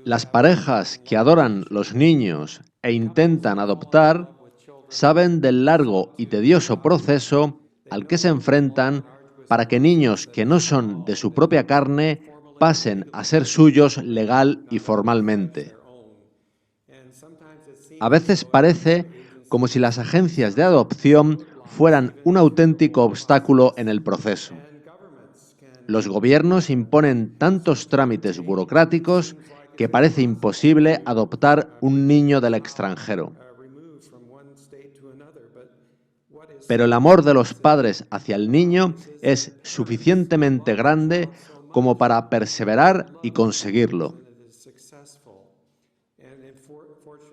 Las parejas que adoran los niños e intentan adoptar saben del largo y tedioso proceso al que se enfrentan para que niños que no son de su propia carne pasen a ser suyos legal y formalmente. A veces parece como si las agencias de adopción fueran un auténtico obstáculo en el proceso. Los gobiernos imponen tantos trámites burocráticos que parece imposible adoptar un niño del extranjero. Pero el amor de los padres hacia el niño es suficientemente grande como para perseverar y conseguirlo.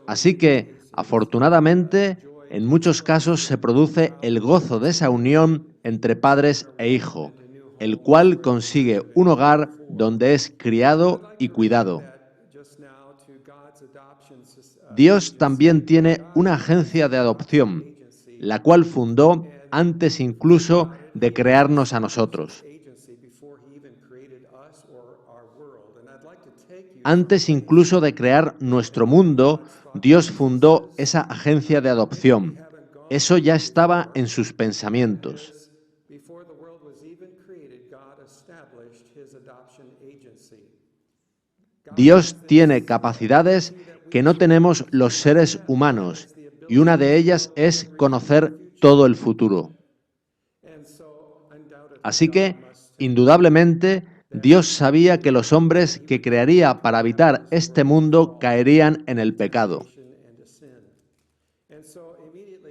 Así que, afortunadamente, en muchos casos se produce el gozo de esa unión entre padres e hijo, el cual consigue un hogar donde es criado y cuidado. Dios también tiene una agencia de adopción, la cual fundó antes incluso de crearnos a nosotros. Antes incluso de crear nuestro mundo, Dios fundó esa agencia de adopción. Eso ya estaba en sus pensamientos. Dios tiene capacidades que no tenemos los seres humanos, y una de ellas es conocer todo el futuro. Así que, indudablemente, Dios sabía que los hombres que crearía para habitar este mundo caerían en el pecado.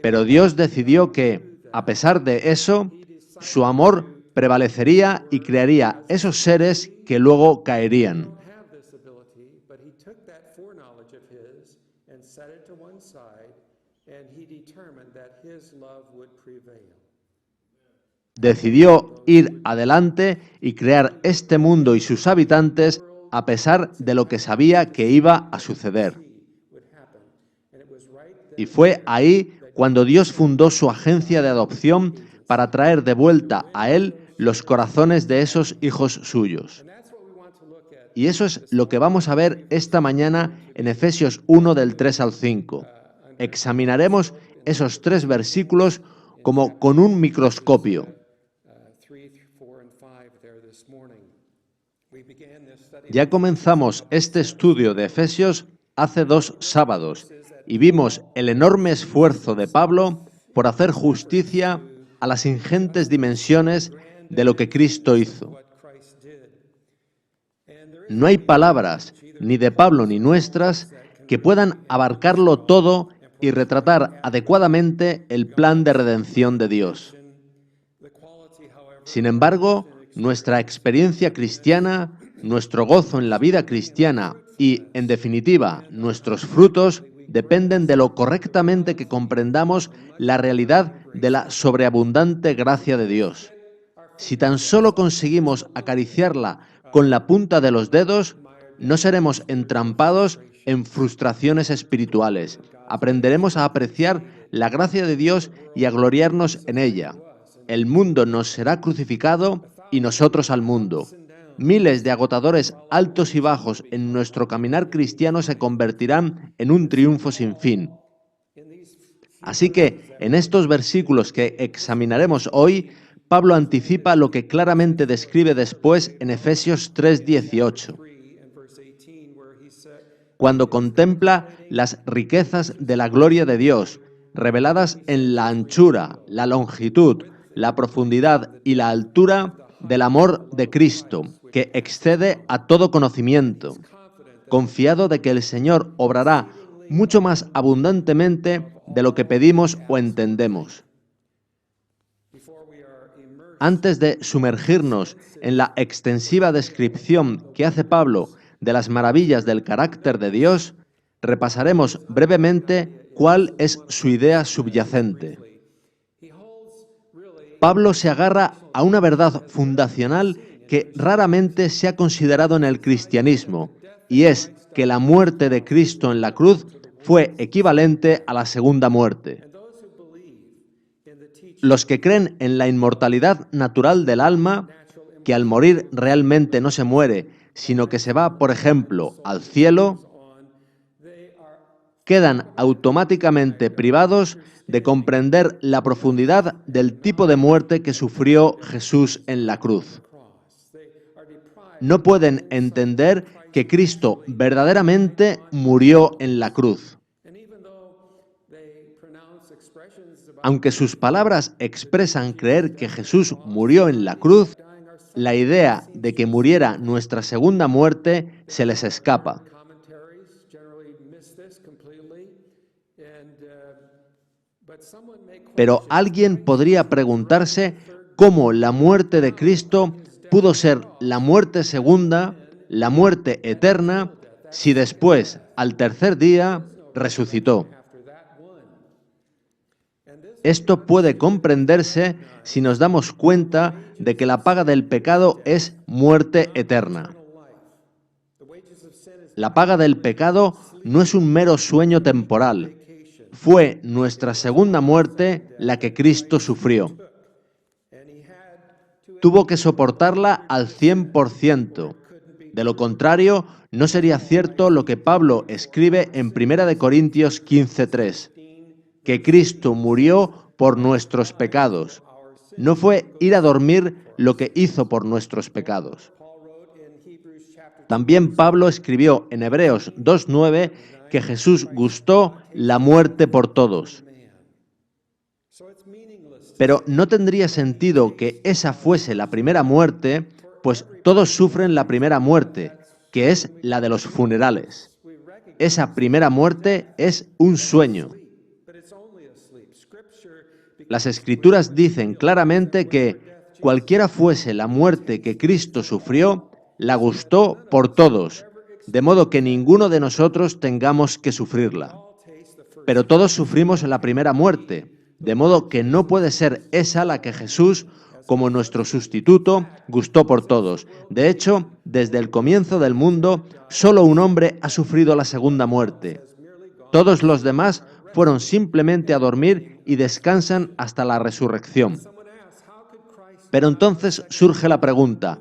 Pero Dios decidió que, a pesar de eso, su amor prevalecería y crearía esos seres que luego caerían. Decidió ir adelante y crear este mundo y sus habitantes a pesar de lo que sabía que iba a suceder. Y fue ahí cuando Dios fundó su agencia de adopción para traer de vuelta a Él los corazones de esos hijos suyos. Y eso es lo que vamos a ver esta mañana en Efesios 1 del 3 al 5. Examinaremos esos 3 versículos como con un microscopio. Ya comenzamos este estudio de Efesios hace 2 sábados y vimos el enorme esfuerzo de Pablo por hacer justicia a las ingentes dimensiones de lo que Cristo hizo. No hay palabras, ni de Pablo ni nuestras, que puedan abarcarlo todo y retratar adecuadamente el plan de redención de Dios. Sin embargo, nuestra experiencia cristiana, nuestro gozo en la vida cristiana y, en definitiva, nuestros frutos dependen de lo correctamente que comprendamos la realidad de la sobreabundante gracia de Dios. Si tan solo conseguimos acariciarla con la punta de los dedos, no seremos entrampados en frustraciones espirituales. Aprenderemos a apreciar la gracia de Dios y a gloriarnos en ella. El mundo nos será crucificado y nosotros al mundo. Miles de agotadores altos y bajos en nuestro caminar cristiano se convertirán en un triunfo sin fin. Así que, en estos versículos que examinaremos hoy, Pablo anticipa lo que claramente describe después en Efesios 3:18, cuando contempla las riquezas de la gloria de Dios, reveladas en la anchura, la longitud, la profundidad y la altura del amor de Cristo, que excede a todo conocimiento, confiado de que el Señor obrará mucho más abundantemente de lo que pedimos o entendemos. Antes de sumergirnos en la extensiva descripción que hace Pablo de las maravillas del carácter de Dios, repasaremos brevemente cuál es su idea subyacente. Pablo se agarra a una verdad fundacional que raramente se ha considerado en el cristianismo, y es que la muerte de Cristo en la cruz fue equivalente a la segunda muerte. Los que creen en la inmortalidad natural del alma que al morir realmente no se muere, sino que se va, por ejemplo, al cielo, quedan automáticamente privados de comprender la profundidad del tipo de muerte que sufrió Jesús en la cruz. No pueden entender que Cristo verdaderamente murió en la cruz. Aunque sus palabras expresan creer que Jesús murió en la cruz, la idea de que muriera nuestra segunda muerte se les escapa. Pero alguien podría preguntarse cómo la muerte de Cristo pudo ser la muerte segunda, la muerte eterna, si después, al tercer día, resucitó. Esto puede comprenderse si nos damos cuenta de que la paga del pecado es muerte eterna. La paga del pecado no es un mero sueño temporal. Fue nuestra segunda muerte la que Cristo sufrió. Tuvo que soportarla al 100%. De lo contrario, no sería cierto lo que Pablo escribe en 1 Corintios 15:3, que Cristo murió por nuestros pecados. No fue ir a dormir lo que hizo por nuestros pecados. También Pablo escribió en Hebreos 2:9 que Jesús gustó la muerte por todos. Pero no tendría sentido que esa fuese la primera muerte, pues todos sufren la primera muerte, que es la de los funerales. Esa primera muerte es un sueño. Las Escrituras dicen claramente que cualquiera fuese la muerte que Cristo sufrió, la gustó por todos, de modo que ninguno de nosotros tengamos que sufrirla. Pero todos sufrimos la primera muerte, de modo que no puede ser esa la que Jesús, como nuestro sustituto, gustó por todos. De hecho, desde el comienzo del mundo, solo un hombre ha sufrido la segunda muerte. Todos los demás fueron simplemente a dormir y descansan hasta la resurrección. Pero entonces surge la pregunta,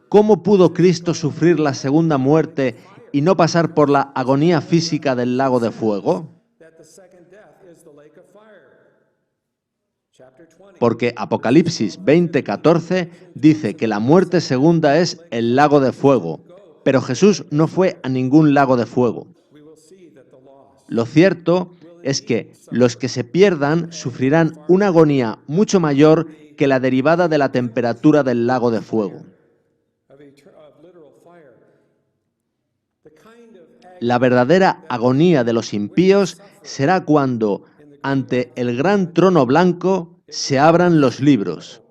¿cómo pudo Cristo sufrir la segunda muerte y no pasar por la agonía física del lago de fuego? Porque Apocalipsis 20:14 dice que la muerte segunda es el lago de fuego, pero Jesús no fue a ningún lago de fuego. Lo cierto es que los que se pierdan sufrirán una agonía mucho mayor que la derivada de la temperatura del lago de fuego. La verdadera agonía de los impíos será cuando, ante el gran trono blanco, se abran los libros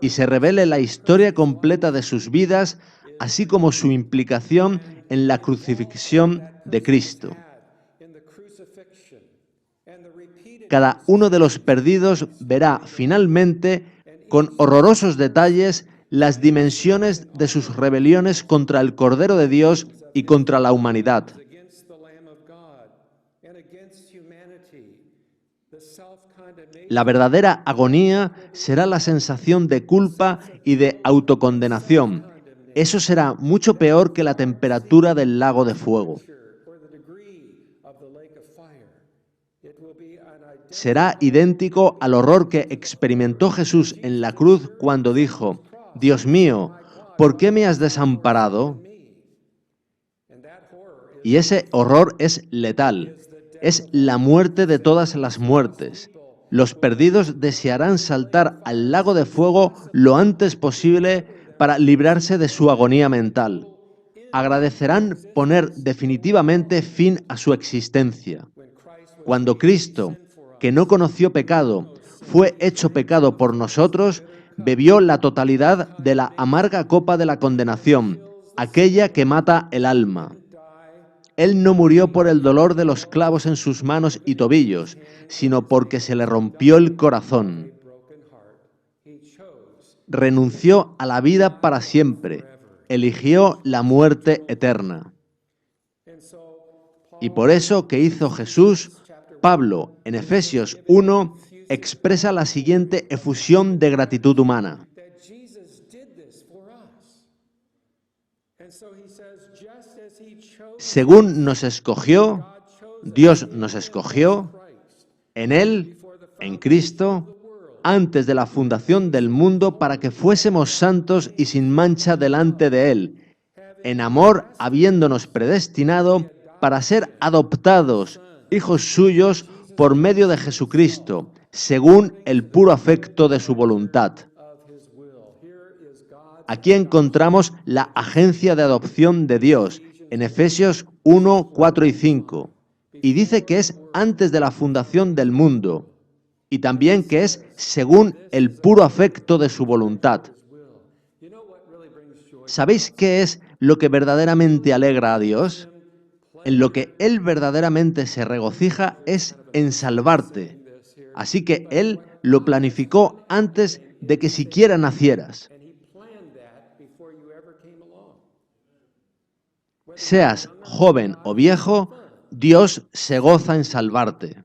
y se revele la historia completa de sus vidas, así como su implicación en la crucifixión de Cristo. Cada uno de los perdidos verá finalmente, con horrorosos detalles, las dimensiones de sus rebeliones contra el Cordero de Dios y contra la humanidad. La verdadera agonía será la sensación de culpa y de autocondenación. Eso será mucho peor que la temperatura del lago de fuego. Será idéntico al horror que experimentó Jesús en la cruz cuando dijo, «Dios mío, ¿por qué me has desamparado?». Y ese horror es letal. Es la muerte de todas las muertes. Los perdidos desearán saltar al lago de fuego lo antes posible para librarse de su agonía mental. Agradecerán poner definitivamente fin a su existencia. Cuando Cristo, que no conoció pecado, fue hecho pecado por nosotros, bebió la totalidad de la amarga copa de la condenación, aquella que mata el alma. Él no murió por el dolor de los clavos en sus manos y tobillos, sino porque se le rompió el corazón. Renunció a la vida para siempre, eligió la muerte eterna. Y por eso que hizo Jesús, Pablo, en Efesios 1, expresa la siguiente efusión de gratitud humana. Según nos escogió, Dios nos escogió en Él, en Cristo, antes de la fundación del mundo, para que fuésemos santos y sin mancha delante de Él, en amor habiéndonos predestinado para ser adoptados, hijos suyos, por medio de Jesucristo, según el puro afecto de su voluntad. Aquí encontramos la agencia de adopción de Dios, en Efesios 1, 4 y 5, y dice que es antes de la fundación del mundo, y también que es según el puro afecto de su voluntad. ¿Sabéis qué es lo que verdaderamente alegra a Dios? En lo que Él verdaderamente se regocija es en salvarte. Así que Él lo planificó antes de que siquiera nacieras. Seas joven o viejo, Dios se goza en salvarte.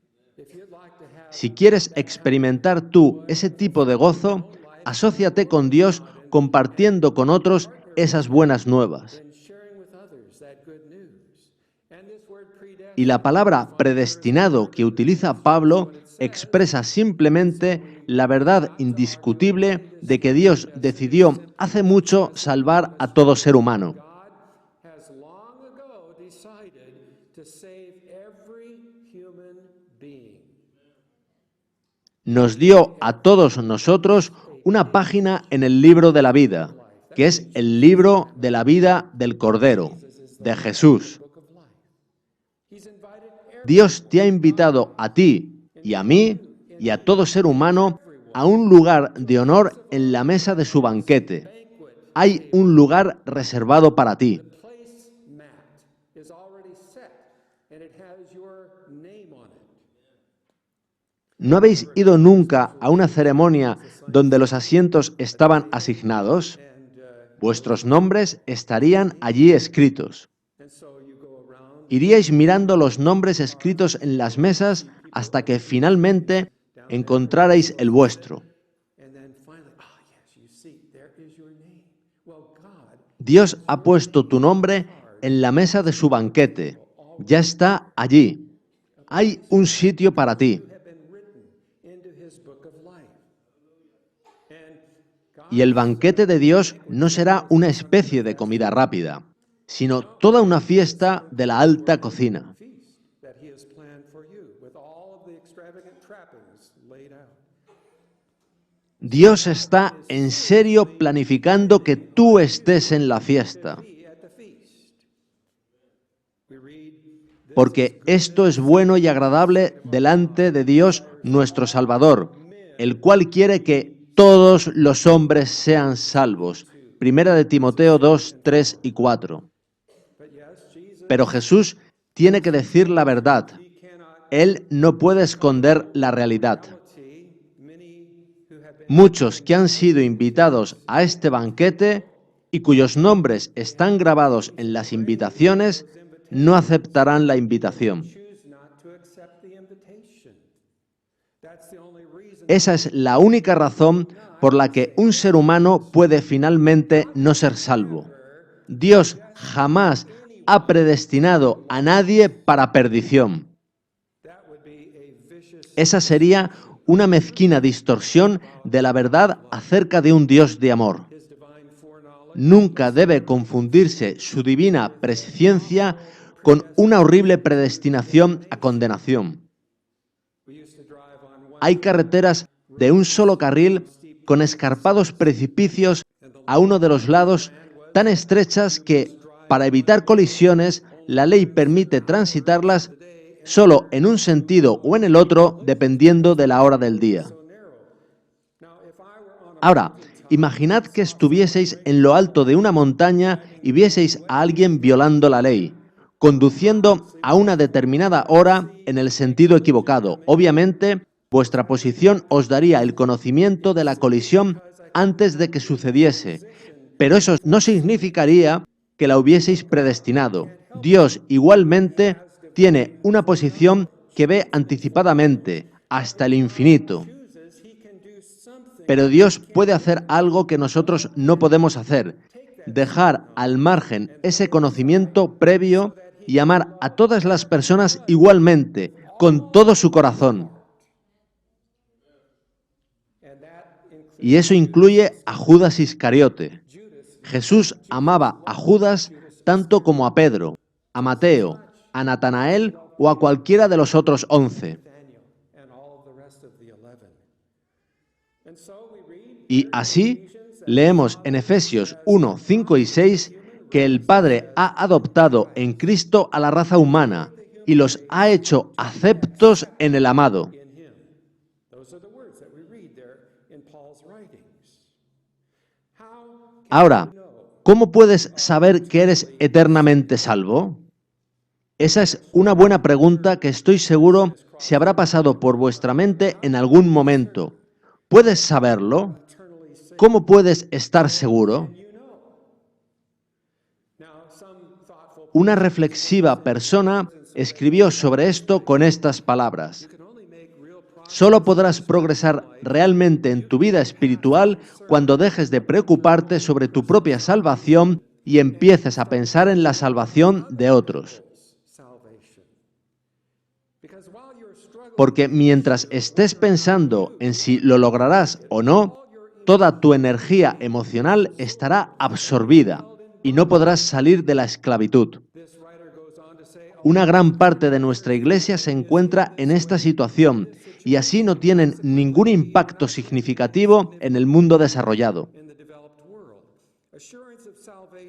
Si quieres experimentar tú ese tipo de gozo, asóciate con Dios compartiendo con otros esas buenas nuevas. Y la palabra predestinado que utiliza Pablo expresa simplemente la verdad indiscutible de que Dios decidió hace mucho salvar a todo ser humano. Nos dio a todos nosotros una página en el libro de la vida, que es el libro de la vida del Cordero, de Jesús. Dios te ha invitado a ti y a mí y a todo ser humano a un lugar de honor en la mesa de su banquete. Hay un lugar reservado para ti. ¿No habéis ido nunca a una ceremonia donde los asientos estaban asignados? Vuestros nombres estarían allí escritos. Iríais mirando los nombres escritos en las mesas hasta que finalmente encontrarais el vuestro. Dios ha puesto tu nombre en la mesa de su banquete. Ya está allí. Hay un sitio para ti. Y el banquete de Dios no será una especie de comida rápida, sino toda una fiesta de la alta cocina. Dios está en serio planificando que tú estés en la fiesta. Porque esto es bueno y agradable delante de Dios nuestro Salvador, el cual quiere que todos los hombres sean salvos. Primera de Timoteo 2, 3 y 4. Pero Jesús tiene que decir la verdad. Él no puede esconder la realidad. Muchos que han sido invitados a este banquete y cuyos nombres están grabados en las invitaciones, no aceptarán la invitación. Esa es la única razón por la que un ser humano puede finalmente no ser salvo. Dios jamás ha predestinado a nadie para perdición. Esa sería una mezquina distorsión de la verdad acerca de un Dios de amor. Nunca debe confundirse su divina presciencia con una horrible predestinación a condenación. Hay carreteras de un solo carril con escarpados precipicios a uno de los lados tan estrechas que, para evitar colisiones, la ley permite transitarlas solo en un sentido o en el otro, dependiendo de la hora del día. Ahora, imaginad que estuvieseis en lo alto de una montaña y vieseis a alguien violando la ley, conduciendo a una determinada hora en el sentido equivocado. Obviamente, vuestra posición os daría el conocimiento de la colisión antes de que sucediese, pero eso no significaría que la hubieseis predestinado. Dios igualmente tiene una posición que ve anticipadamente, hasta el infinito. Pero Dios puede hacer algo que nosotros no podemos hacer, dejar al margen ese conocimiento previo y amar a todas las personas igualmente, con todo su corazón. Y eso incluye a Judas Iscariote. Jesús amaba a Judas tanto como a Pedro, a Mateo, a Natanael o a cualquiera de los otros 11. Y así leemos en Efesios 1, 5 y 6 que el Padre ha adoptado en Cristo a la raza humana y los ha hecho aceptos en el amado. Ahora, ¿cómo puedes saber que eres eternamente salvo? Esa es una buena pregunta que estoy seguro se habrá pasado por vuestra mente en algún momento. ¿Puedes saberlo? ¿Cómo puedes estar seguro? Una reflexiva persona escribió sobre esto con estas palabras: solo podrás progresar realmente en tu vida espiritual cuando dejes de preocuparte sobre tu propia salvación y empieces a pensar en la salvación de otros. Porque mientras estés pensando en si lo lograrás o no, toda tu energía emocional estará absorbida y no podrás salir de la esclavitud. Una gran parte de nuestra iglesia se encuentra en esta situación y así no tienen ningún impacto significativo en el mundo desarrollado.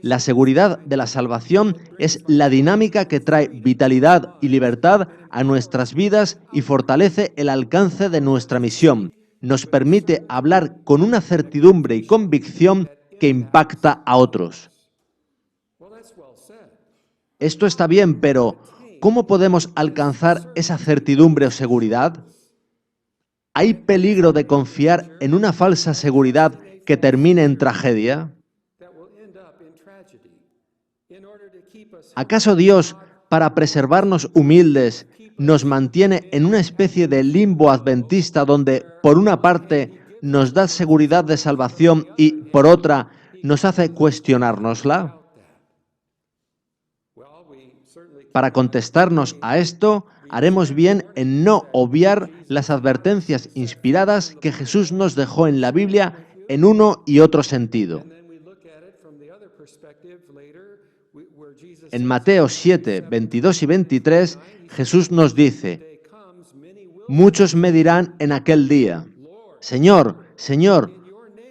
La seguridad de la salvación es la dinámica que trae vitalidad y libertad a nuestras vidas y fortalece el alcance de nuestra misión. Nos permite hablar con una certidumbre y convicción que impacta a otros. Esto está bien, pero ¿cómo podemos alcanzar esa certidumbre o seguridad? ¿Hay peligro de confiar en una falsa seguridad que termine en tragedia? ¿Acaso Dios, para preservarnos humildes, nos mantiene en una especie de limbo adventista donde, por una parte, nos da seguridad de salvación y, por otra, nos hace cuestionárnosla? Para contestarnos a esto, haremos bien en no obviar las advertencias inspiradas que Jesús nos dejó en la Biblia en uno y otro sentido. En Mateo 7, 22 y 23, Jesús nos dice: muchos me dirán en aquel día: Señor, Señor,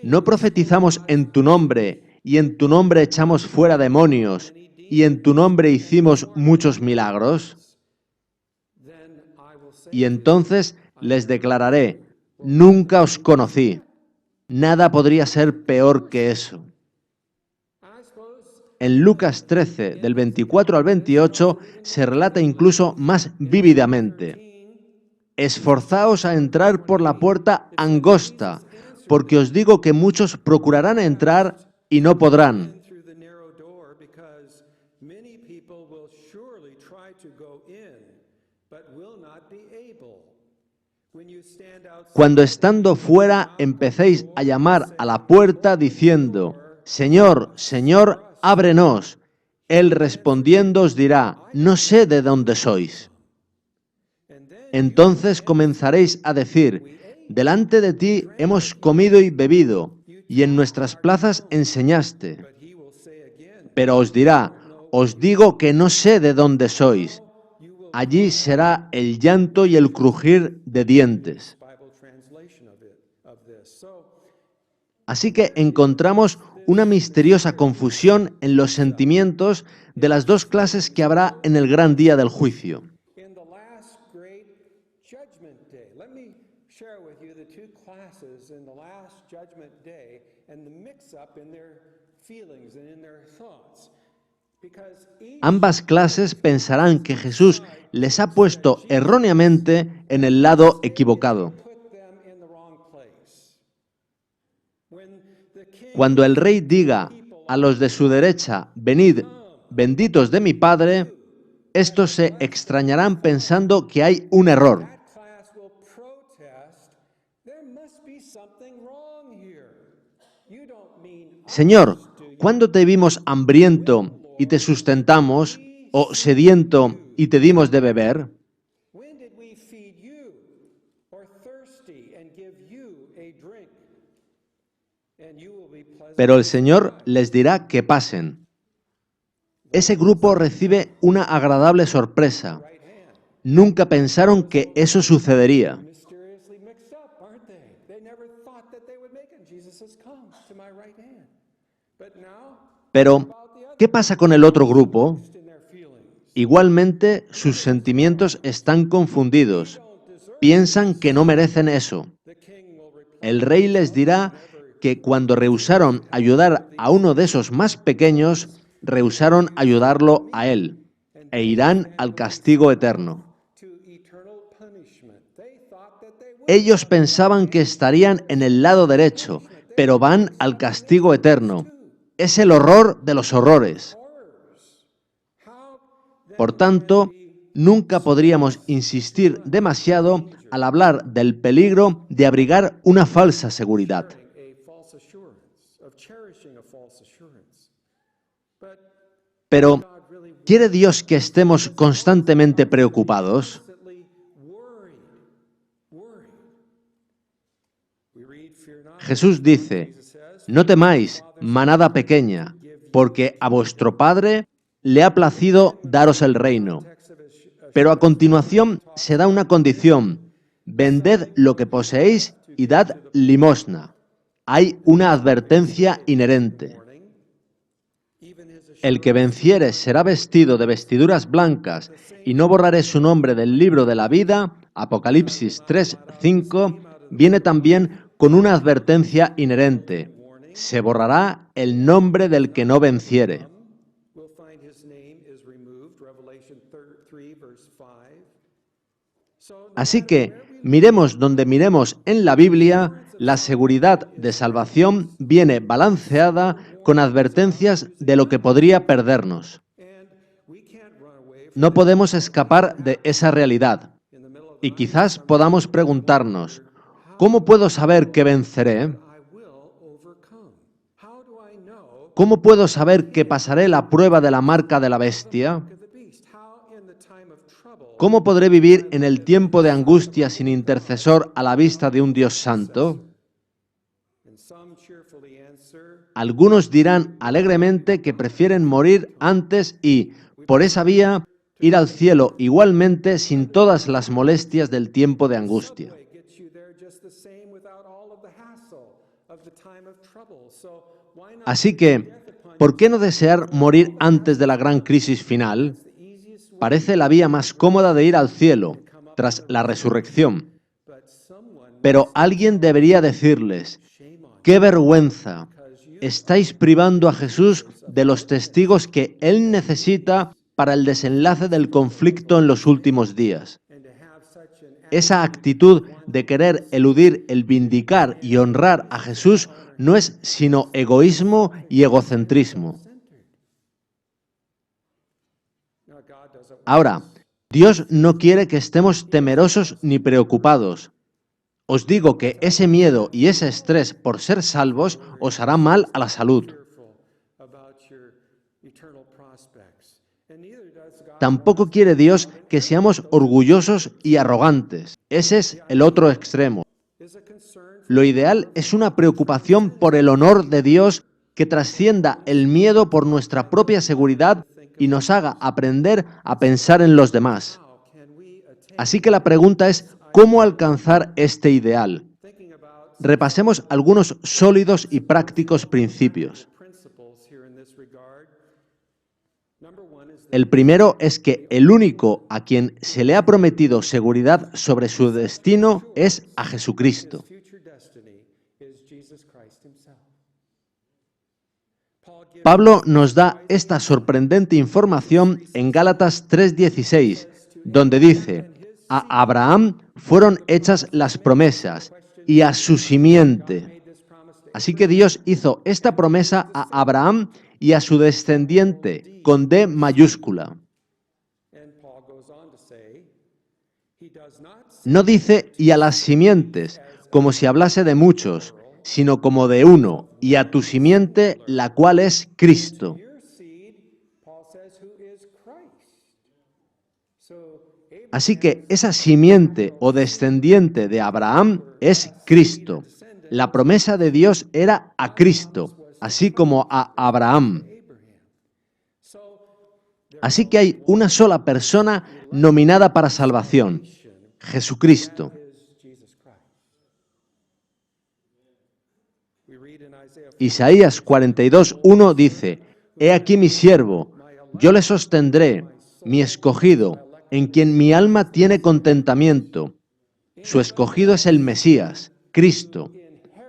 ¿no profetizamos en tu nombre y en tu nombre echamos fuera demonios y en tu nombre hicimos muchos milagros? Y entonces les declararé: nunca os conocí. Nada podría ser peor que eso. En Lucas 13, del 24 al 28, se relata incluso más vívidamente: esforzaos a entrar por la puerta angosta, porque os digo que muchos procurarán entrar y no podrán. Cuando estando fuera empecéis a llamar a la puerta diciendo: Señor, Señor, ábrenos. Él respondiendo os dirá: no sé de dónde sois. Entonces comenzaréis a decir: delante de ti hemos comido y bebido, y en nuestras plazas enseñaste. Pero os dirá: os digo que no sé de dónde sois. Allí será el llanto y el crujir de dientes. Así que encontramos una misteriosa confusión en los sentimientos de las dos clases que habrá en el gran día del juicio. Ambas clases pensarán que Jesús les ha puesto erróneamente en el lado equivocado. Cuando el rey diga a los de su derecha: venid, benditos de mi Padre, estos se extrañarán pensando que hay un error. Señor, ¿Cuándo te vimos hambriento y te sustentamos, o sediento y te dimos de beber? When did we feed you, or thirsty and give you a drink? And you will be Pero el pleasantly Señor surprised. les dirá que pasen. Ese grupo recibe una agradable sorpresa. Right hand. Nunca pensaron que eso sucedería. Mysteriously mixed up, aren't they? They never thought that they would make it. Jesus says, "Come to my right hand." But now, Pero, ¿qué pasa con el otro grupo? just in their feelings, Igualmente, sus sentimientos están confundidos. Piensan que no merecen eso. the king will reply, El rey les dirá que cuando rehusaron ayudar a uno de esos más pequeños, rehusaron ayudarlo a él, e irán al castigo eterno. to eternal punishment. They thought that they would. Ellos pensaban que estarían en el lado derecho, pero van al castigo eterno. Es el horror de los horrores. Horrors. How then Por tanto, nunca podríamos insistir demasiado al hablar del peligro de abrigar una falsa seguridad. a false assurance, of cherishing a false assurance. But Pero, God really ¿quiere Dios que estemos constantemente preocupados? constantly worried. We read, "Fear not." Jesús dice, no temáis, manada pequeña, porque a vuestro Padre le ha placido daros el reino. Pero a continuación se da una condición, vended lo que poseéis y dad limosna. Hay una advertencia inherente. Even his El que venciere será vestido de vestiduras blancas y no borraré su nombre del libro de la vida, Apocalipsis 3:5, viene también con una advertencia inherente. Se borrará el nombre del que no venciere. we'll find his name is removed, Revelation 3 verse 5. So Así que, miremos donde miremos en la Biblia, la seguridad de salvación viene balanceada con advertencias de lo que podría perdernos. and we can't run away from No podemos escapar de esa realidad. in the middle of Y quizás podamos preguntarnos, ¿cómo puedo saber que venceré? I will overcome. How do I know ¿Cómo puedo saber que pasaré la prueba de la marca de la bestia? of the beast? How in the time of trouble ¿Cómo podré vivir en el tiempo de angustia sin intercesor a la vista de un Dios santo? and some cheerfully answer, Algunos dirán alegremente que prefieren morir antes y, por esa vía, ir al cielo igualmente sin todas las molestias del tiempo de angustia. "Subway gets you there just the same without all of the hassle of the time of trouble. So why not Así que, ¿por qué no desear morir antes de la gran crisis final? the easiest way?" Parece la vía más cómoda de ir al cielo, tras la resurrección. But someone Pero alguien debería decirles, shame on ¡qué vergüenza! Estáis privando a Jesús de los testigos que Él necesita para el desenlace del conflicto en los últimos días. and to have such an Esa actitud de querer eludir el vindicar y honrar a Jesús no es sino egoísmo y egocentrismo. now God doesn't Ahora, Dios no quiere que estemos temerosos ni preocupados. Os digo que ese miedo y ese estrés por ser salvos os hará mal a la salud. fearful about your eternal prospects. And neither does God Tampoco quiere Dios que seamos orgullosos y arrogantes. Ese es el otro extremo. is a concern Lo ideal es una preocupación por el honor de Dios que trascienda el miedo por nuestra propia seguridad y nos haga aprender a pensar en los demás. how can we attain Así que la pregunta es, ¿cómo alcanzar este ideal? thinking about Repasemos algunos sólidos y prácticos principios. principles here in this regard. Number one is that El primero es que el único a quien se le ha prometido seguridad sobre su destino es a Jesucristo. future destiny is Jesus Christ himself. Paul gives Pablo nos da esta sorprendente información en Gálatas 3:16, donde dice, a Abraham fueron hechas las promesas y a su simiente. this promise to Así que Dios hizo esta promesa a Abraham y a su descendiente, con D mayúscula. and Paul goes on to say, he does not say No dice y a las simientes, como si hablase de muchos, sino como de uno, y a tu simiente, la cual es Cristo. Your seed, Paul says, who is Christ. So Así que esa simiente o descendiente de Abraham es Cristo. La promesa de Dios era a Cristo, así como a Abraham. Abraham. So Así que hay una sola persona nominada para salvación, Jesucristo. is Jesus Christ. We read in Isaiah Isaías 42:1 dice, He aquí mi siervo, yo le sostendré, mi escogido, en quien mi alma tiene contentamiento. Su escogido es el Mesías, Cristo.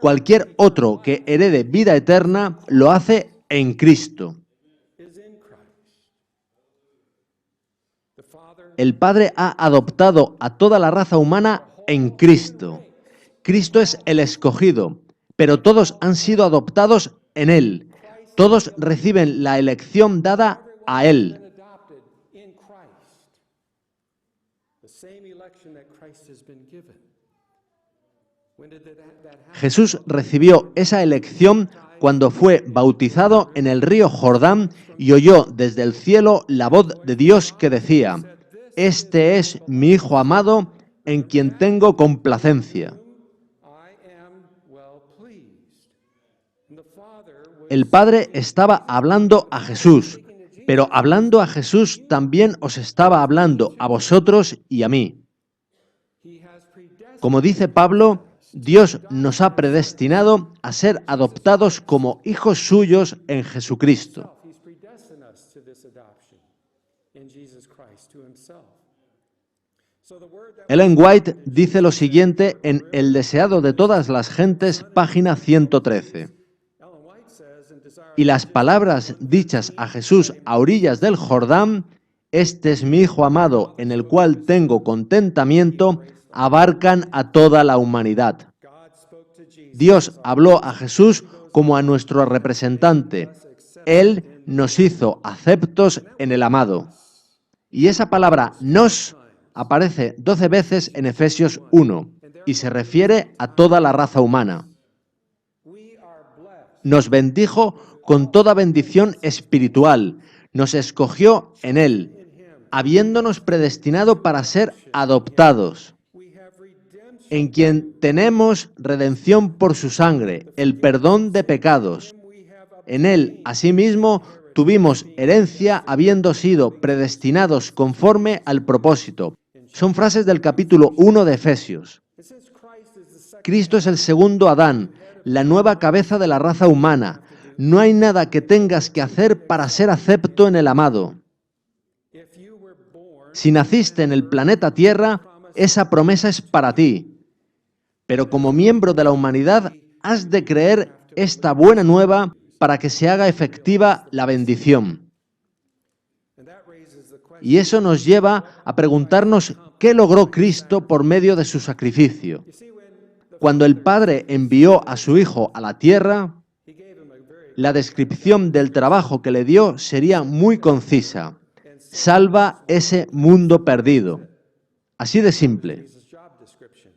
Cualquier otro que herede vida eterna lo hace en Cristo. is in Christ. The Father El Padre ha adoptado a toda la raza humana en Cristo. Cristo es el escogido, pero todos han sido adoptados en Él. Todos reciben la elección dada a Él. been adopted in Christ. The same election that Christ has been given. When did that happen? Jesús recibió esa elección cuando fue bautizado en el río Jordán y oyó desde el cielo la voz de Dios que decía, Este es mi Hijo amado, en quien tengo complacencia. I am well pleased. And the Father was El Padre estaba hablando a Jesús, pero hablando a Jesús también os estaba hablando a vosotros y a mí. He has predestined. Como dice Pablo, Dios nos ha predestinado a ser adoptados como hijos suyos en Jesucristo. He's predestined us to this adoption in Jesus Christ to himself. So the word that Ellen White dice lo siguiente en El deseado de todas las gentes, página 113. Ellen White says in Desire Y las palabras dichas a Jesús a orillas del Jordán, Este es mi Hijo amado, en el cual tengo contentamiento, abarcan a toda la humanidad. God spoke to Jesus. Dios habló a Jesús como a nuestro representante. Él nos hizo aceptos en el amado. Y esa palabra nos aparece 12 veces en Efesios 1 y se refiere a toda la raza humana. We are blessed. Nos bendijo con toda bendición espiritual. Nos escogió en Él, habiéndonos predestinado para ser adoptados, We have redemption. en quien tenemos redención por su sangre, el perdón de pecados. We have En Él, asimismo, tuvimos herencia habiendo sido predestinados conforme al propósito. Son frases del capítulo 1 de Efesios. It says Christ is the second. Cristo es el segundo Adán, la nueva cabeza de la raza humana. No hay nada que tengas que hacer para ser acepto en el amado. If you were born, Si naciste en el planeta Tierra, esa promesa es para ti. Pero como miembro de la humanidad, has de creer esta buena nueva para que se haga efectiva la bendición. and that raises the question. Y eso nos lleva a preguntarnos qué logró Cristo por medio de su sacrificio. You see, when Cuando el Padre envió a su Hijo a la tierra, he gave him a very la descripción del trabajo que le dio sería muy concisa. Salva ese mundo perdido. Así de simple. Jesus' job description.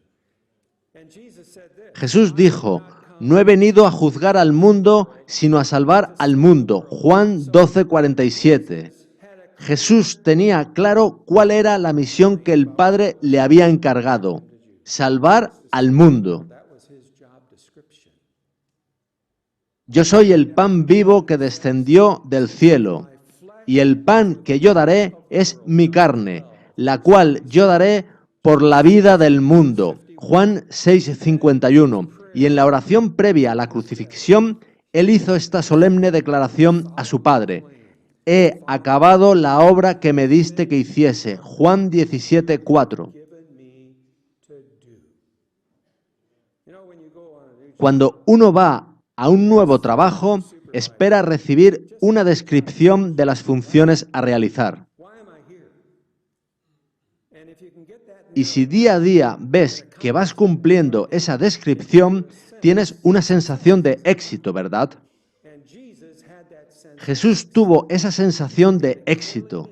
And Jesus said this. Jesús dijo, no he venido a juzgar al mundo, sino a salvar al mundo. Juan 12:47. Jesús tenía claro cuál era la misión que el Padre le había encargado. Salvar al mundo. That was his job description. Yo soy el pan vivo que descendió del cielo, y el pan que yo daré es mi carne, la cual yo daré por la vida del mundo. Juan 6:51. Y en la oración previa a la crucifixión, él hizo esta solemne declaración a su Padre. He acabado la obra que me diste que hiciese. Juan 17:4. Given me to do. You know, when you go on a new Cuando uno va a un nuevo trabajo, espera recibir una descripción de las funciones a realizar. why am I here? And if you can get that Y si día a día ves que vas cumpliendo esa descripción, tienes una sensación de éxito, ¿verdad? and Jesus had that sense Jesús tuvo esa sensación de éxito.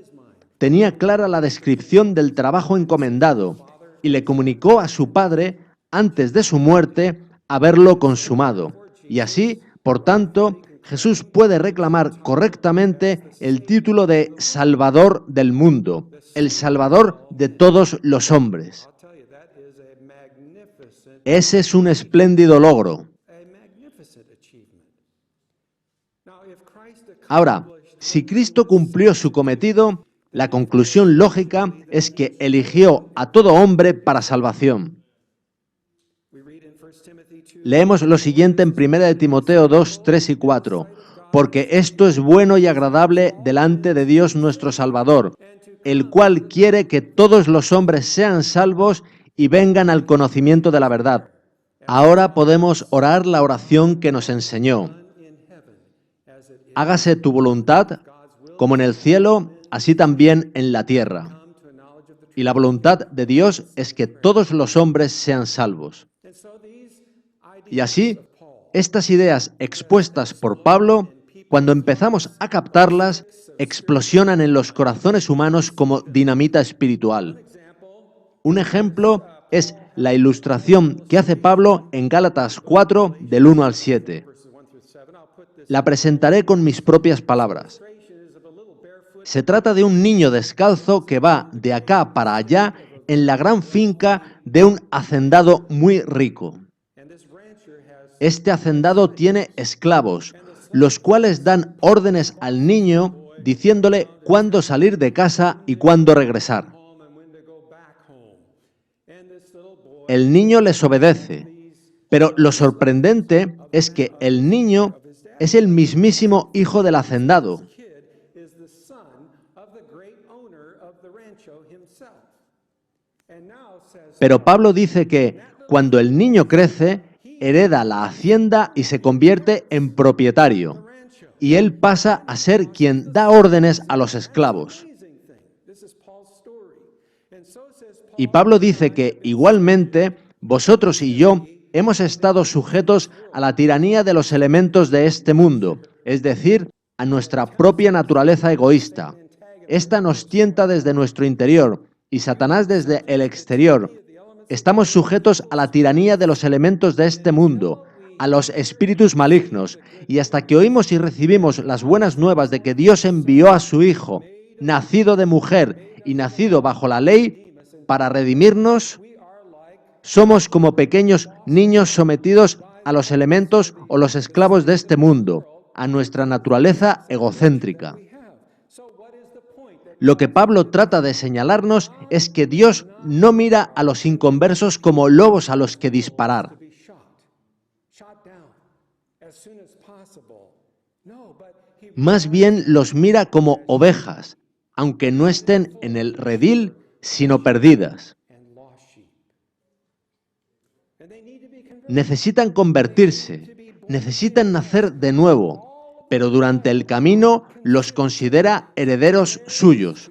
Tenía clara la descripción del trabajo encomendado y le comunicó a su Padre, antes de su muerte, haberlo consumado. Y así, por tanto, Jesús puede reclamar correctamente el título de Salvador del mundo, el Salvador de todos los hombres. I'll tell you, that is a magnificent Ese es un espléndido logro. achievement. Now, if Christ Ahora, accomplished si Cristo cumplió su cometido, la conclusión lógica es que eligió a todo hombre para salvación. we read in 1 Timothy 2, Leemos lo siguiente en 1 de Timoteo 2, 3 y 4. Porque esto es bueno y agradable delante de Dios nuestro Salvador, el cual quiere que todos los hombres sean salvos y vengan al conocimiento de la verdad. Ahora podemos orar la oración que nos enseñó. Hágase tu voluntad, como en el cielo, así también en la tierra. Y la voluntad de Dios es que todos los hombres sean salvos. Y así, estas ideas expuestas por Pablo, cuando empezamos a captarlas, explosionan en los corazones humanos como dinamita espiritual. Un ejemplo es la ilustración que hace Pablo en Gálatas 4, del 1 al 7. La presentaré con mis propias palabras. Se trata de un niño descalzo que va de acá para allá en la gran finca de un hacendado muy rico. Este hacendado tiene esclavos, los cuales dan órdenes al niño diciéndole cuándo salir de casa y cuándo regresar. El niño les obedece, pero lo sorprendente es que el niño es el mismísimo hijo del hacendado. Pero Pablo dice que cuando el niño crece, hereda la hacienda y se convierte en propietario, y él pasa a ser quien da órdenes a los esclavos. Y Pablo dice que igualmente vosotros y yo hemos estado sujetos a la tiranía de los elementos de este mundo, es decir, a nuestra propia naturaleza egoísta. Esta nos tienta desde nuestro interior y Satanás desde el exterior. Estamos sujetos a la tiranía de los elementos de este mundo, a los espíritus malignos, y hasta que oímos y recibimos las buenas nuevas de que Dios envió a su Hijo, nacido de mujer y nacido bajo la ley, para redimirnos, somos como pequeños niños sometidos a los elementos o los esclavos de este mundo, a nuestra naturaleza egocéntrica. Lo que Pablo trata de señalarnos es que Dios no mira a los inconversos como lobos a los que disparar. Más bien los mira como ovejas, aunque no estén en el redil, sino perdidas. Necesitan convertirse, necesitan nacer de nuevo, pero durante el camino los considera herederos suyos.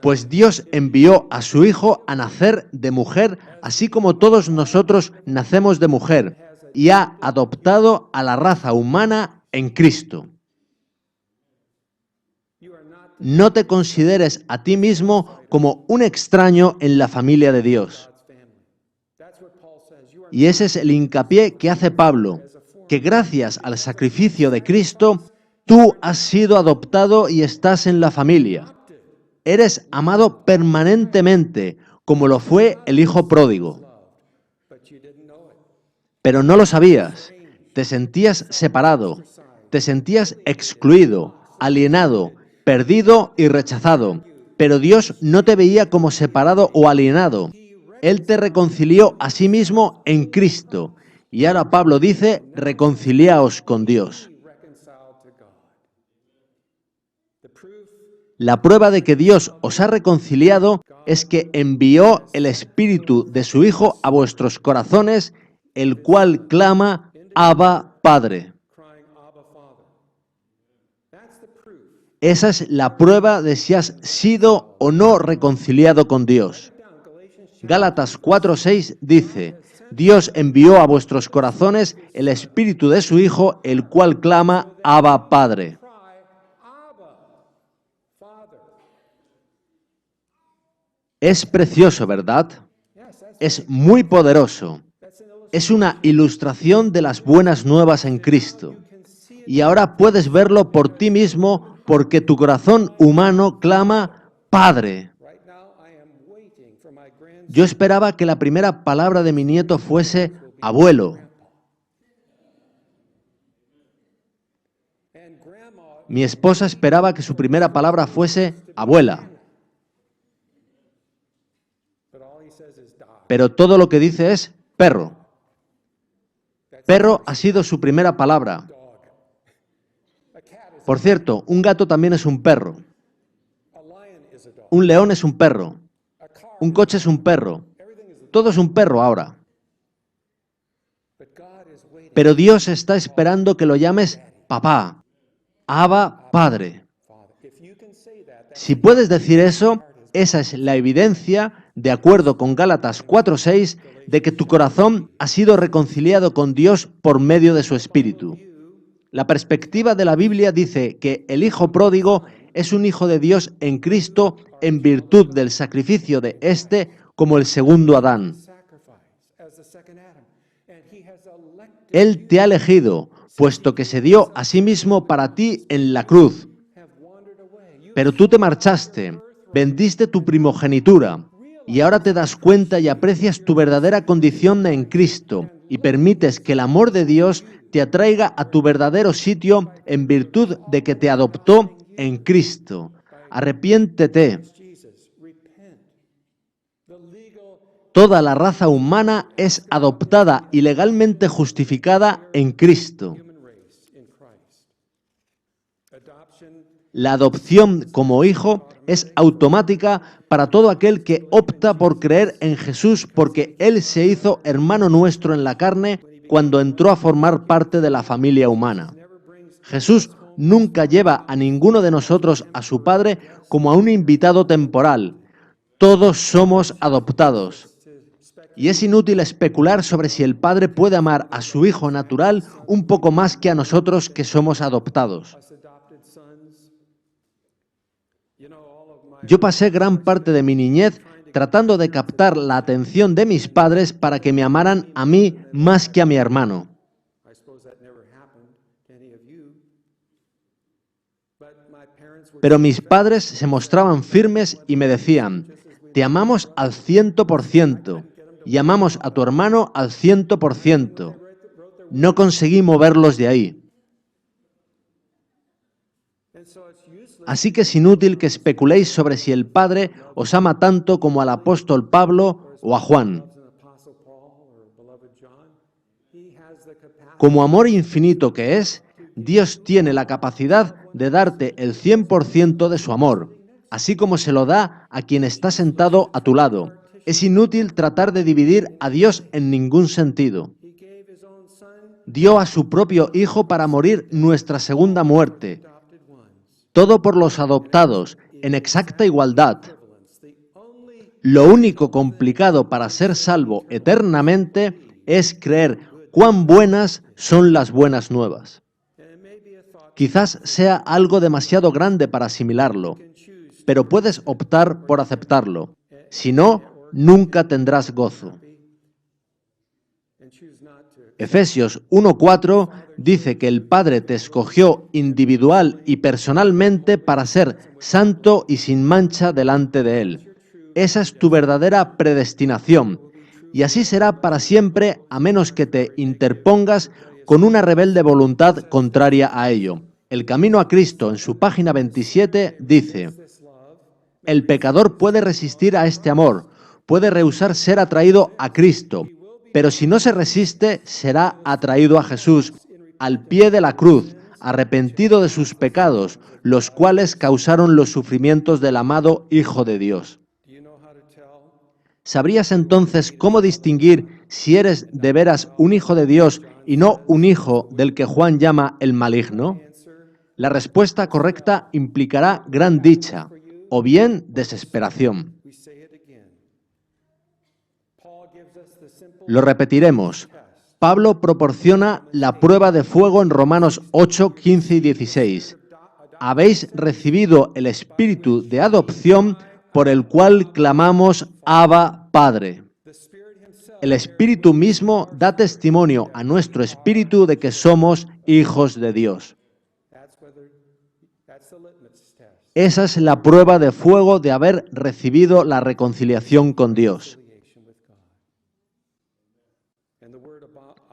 Pues Dios envió a su Hijo a nacer de mujer, así como todos nosotros nacemos de mujer, y ha adoptado a la raza humana en Cristo. No te consideres a ti mismo como un extraño en la familia de Dios. Y ese es el hincapié que hace Pablo, que gracias al sacrificio de Cristo, tú has sido adoptado y estás en la familia. Eres amado permanentemente, como lo fue el hijo pródigo. Pero no lo sabías. Te sentías separado, te sentías excluido, alienado, perdido y rechazado. Pero Dios no te veía como separado o alienado. Él te reconcilió a sí mismo en Cristo. Y ahora Pablo dice, reconciliaos con Dios. La prueba de que Dios os ha reconciliado es que envió el Espíritu de su Hijo a vuestros corazones, el cual clama, Abba, Padre. Esa es la prueba de si has sido o no reconciliado con Dios. Gálatas 4:6 dice, Dios envió a vuestros corazones el Espíritu de su Hijo, el cual clama, Abba, Padre. Es precioso, ¿verdad? es muy poderoso. Es una ilustración de las buenas nuevas en Cristo. Y ahora puedes verlo por ti mismo porque tu corazón humano clama, Padre. Right now, I am waiting for my grandson. Yo esperaba que la primera palabra de mi nieto fuese abuelo. And grandma, Mi esposa esperaba que su primera palabra fuese abuela. but all he says is dog. Pero todo lo que dice es perro. Perro ha sido su primera palabra. Dog. A cat is Por cierto, un gato también es un perro. a lion is a dog. Un león es un perro. A car. Un coche es un perro. Everything is a dog. Todo es un perro ahora. But God is waiting. Pero Dios está esperando que lo llames papá. Abba, Padre. Father, if you can say that, Si puedes decir eso, esa es la evidencia, de acuerdo con Gálatas 4:6, de que tu corazón ha sido reconciliado con Dios por medio de su Espíritu. La perspectiva de la Biblia dice que el hijo pródigo es un hijo de Dios en Cristo en virtud del sacrificio de éste como el segundo Adán. sacrifice as the second Adam, and he has elected Él te ha elegido, puesto que se dio a sí mismo para ti en la cruz. have wandered away. You Pero tú te marchaste, vendiste tu primogenitura, y ahora te das cuenta y aprecias tu verdadera condición en Cristo, y permites que el amor de Dios te atraiga a tu verdadero sitio en virtud de que te adoptó en Cristo. Arrepiéntete. Jesus, repent. The legal Toda la raza humana es adoptada y legalmente justificada en Cristo. human race in Christ. Adoption La adopción como hijo es automática para todo aquel que opta por creer en Jesús porque Él se hizo hermano nuestro en la carne cuando entró a formar parte de la familia humana. Jesús nunca lleva a ninguno de nosotros a su Padre como a un invitado temporal. Todos somos adoptados. Y es inútil especular sobre si el Padre puede amar a su Hijo natural un poco más que a nosotros que somos adoptados. us adopted sons. You know, all of my Yo pasé gran parte de mi niñez tratando de captar la atención de mis padres para que me amaran a mí más que a mi hermano. I suppose that never happened to any of you. But my parents were Pero mis padres se mostraban firmes y me decían, te amamos al 100% y amamos a tu hermano al 100%. No conseguí moverlos de ahí. and so it's useless Así que es inútil que especuléis sobre si el Padre os ama tanto como al apóstol Pablo o a Juan. as an apostle Paul or beloved John. He has the capacity Como amor infinito que es, Dios tiene la capacidad de darte el 100% de su amor, así como se lo da a quien está sentado a tu lado. Es inútil tratar de dividir a Dios en ningún sentido. he gave his own son Dio a su propio Hijo para morir nuestra segunda muerte. adopted ones. Todo por los adoptados, en exacta igualdad. The only Lo único complicado para ser salvo eternamente es creer cuán buenas son las buenas nuevas. and it may be a thought Quizás sea algo demasiado grande para asimilarlo, you can choose pero puedes optar por aceptarlo. Si no, nunca tendrás gozo. and choose not to. Efesios 1:4 dice que el Padre te escogió individual y personalmente para ser santo y sin mancha delante de Él. Esa es tu verdadera predestinación, y así será para siempre a menos que te interpongas con una rebelde voluntad contraria a ello. El Camino a Cristo, en su página 27, dice: el pecador puede resistir a este amor, puede rehusar ser atraído a Cristo, pero si no se resiste, será atraído a Jesús, al pie de la cruz, arrepentido de sus pecados, los cuales causaron los sufrimientos del amado Hijo de Dios. Do you know how to tell? ¿Sabrías entonces cómo distinguir si eres de veras un hijo de Dios y no un hijo del que Juan llama el maligno? La respuesta correcta implicará gran dicha o bien desesperación. We say it again. Paul gives us the simple Lo repetiremos. Pablo proporciona la prueba de fuego en Romanos 8, 15 y 16. Habéis recibido el espíritu de adopción por el cual clamamos Abba, Padre. the Spirit El Espíritu mismo da testimonio a nuestro espíritu de que somos hijos de Dios. That's the litmus test. Esa es la prueba de fuego de haber recibido la reconciliación con Dios. Affiliation with God. And the word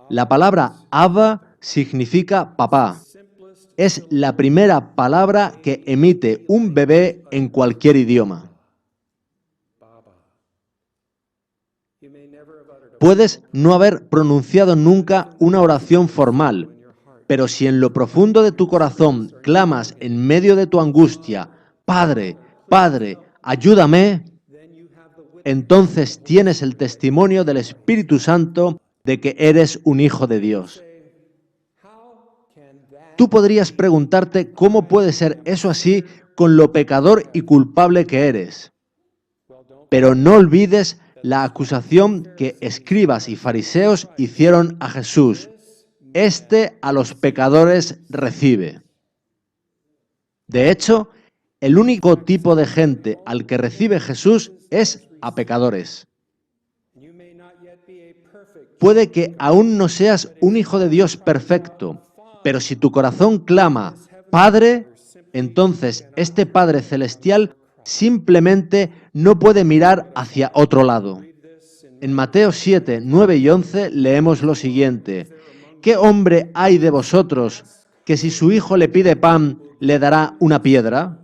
La palabra Abba significa papá. simplest Es la primera palabra que emite un bebé en cualquier idioma. Baba. You may never have uttered a Puedes no haber pronunciado nunca una oración formal, pero si en lo profundo de tu corazón clamas en medio de tu angustia, Padre, Padre, ayúdame, then you have the witness. entonces tienes el testimonio del Espíritu Santo de que eres un hijo de Dios. How can that Tú podrías preguntarte cómo puede ser eso así con lo pecador y culpable que eres. Pero no olvides la acusación que escribas y fariseos hicieron a Jesús. Este a los pecadores recibe. De hecho, el único tipo de gente al que recibe Jesús es a pecadores. you may not yet be a perfect Puede que aún no seas un hijo de Dios perfecto, pero si tu corazón clama, Padre, entonces este Padre Celestial simplemente no puede mirar hacia otro lado. En Mateo 7, 9 y 11 leemos lo siguiente. ¿Qué hombre hay de vosotros que si su hijo le pide pan, le dará una piedra?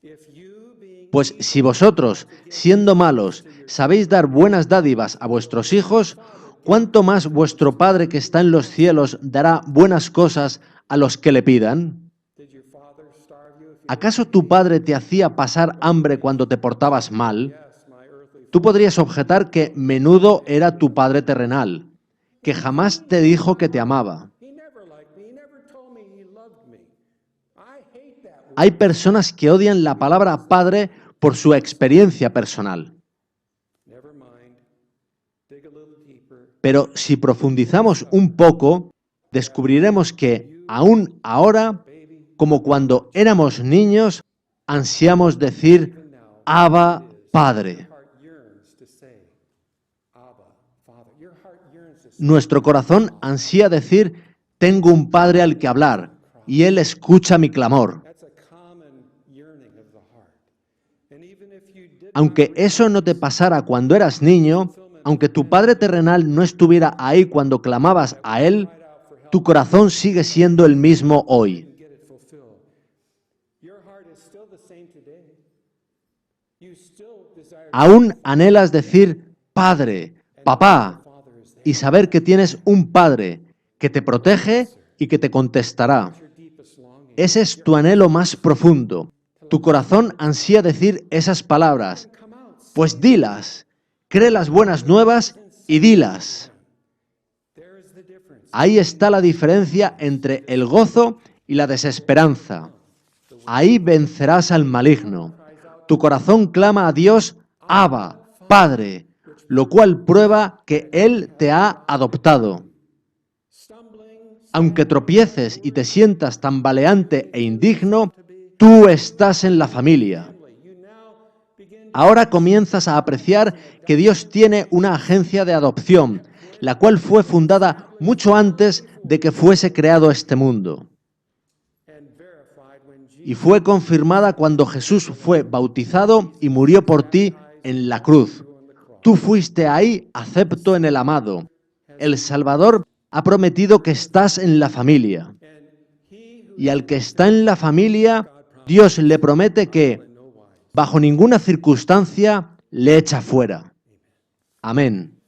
if you being Pues si vosotros, siendo malos, sabéis dar buenas dádivas a vuestros hijos, ¿cuánto más vuestro Padre que está en los cielos dará buenas cosas a los que le pidan? did your father starve you if you ¿Acaso tu padre te hacía pasar hambre cuando te portabas mal? yes, my earthly Tú podrías objetar que menudo era tu padre terrenal, que jamás te dijo que te amaba. he never liked me, he never told me he loved me. I hate that word. Hay personas que odian la palabra padre por su experiencia personal. Never mind. Dig a little deeper. Pero si profundizamos un poco, descubriremos que, aún ahora, como cuando éramos niños, ansiamos decir, Abba, Padre. Heart yearns to say, Abba, Father. Your heart yearns to say, Nuestro corazón ansía decir, tengo un Padre al que hablar, y Él escucha mi clamor. that's a common yearning of the heart. And even if you did Aunque eso no te pasara cuando eras niño, aunque tu Padre terrenal no estuviera ahí cuando clamabas a Él, tu corazón sigue siendo el mismo hoy. get it fulfilled, your heart is still the same today. You still desire Aún anhelas decir, Padre, Papá, Father is there. y saber que tienes un Padre que te protege y que te contestará. Your deepest longing. Ese es tu anhelo más profundo. Tu corazón ansía decir esas palabras. Come out. Pues dilas, cree las buenas nuevas y dilas. There is the difference. Ahí está la diferencia entre el gozo y la desesperanza. Ahí vencerás al maligno. Tu corazón clama a Dios, Abba, Padre, lo cual prueba que Él te ha adoptado. Stumbling, Aunque tropieces y te sientas tambaleante e indigno, tú estás en la familia. you now begin Ahora comienzas a apreciar que Dios tiene una agencia de adopción, la cual fue fundada mucho antes de que fuese creado este mundo. and verified when Jesus Y fue confirmada cuando Jesús fue bautizado y murió por ti en la cruz. Tú fuiste ahí acepto en el amado. El Salvador ha prometido que estás en la familia. and he who Y al que está en la familia, Dios le promete que, no wise. bajo ninguna circunstancia, le echa fuera. Amén.